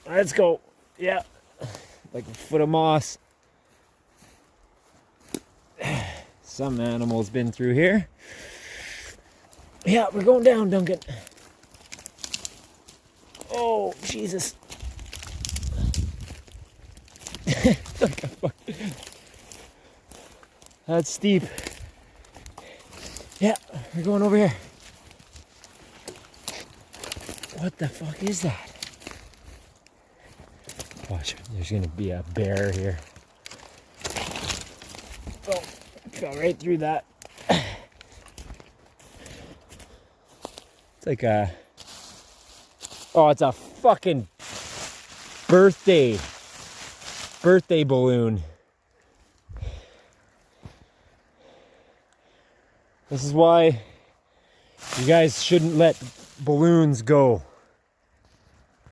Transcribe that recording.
Let's go. Yeah. Like a foot of moss. Some animal's been through here. Yeah, we're going down, Duncan. Oh, Jesus. That's steep. Yeah, we're going over here. What the fuck is that? Watch, there's gonna be a bear here. Oh, fell right through that. It's like a... Oh, it's a fucking birthday balloon. This is why you guys shouldn't let balloons go.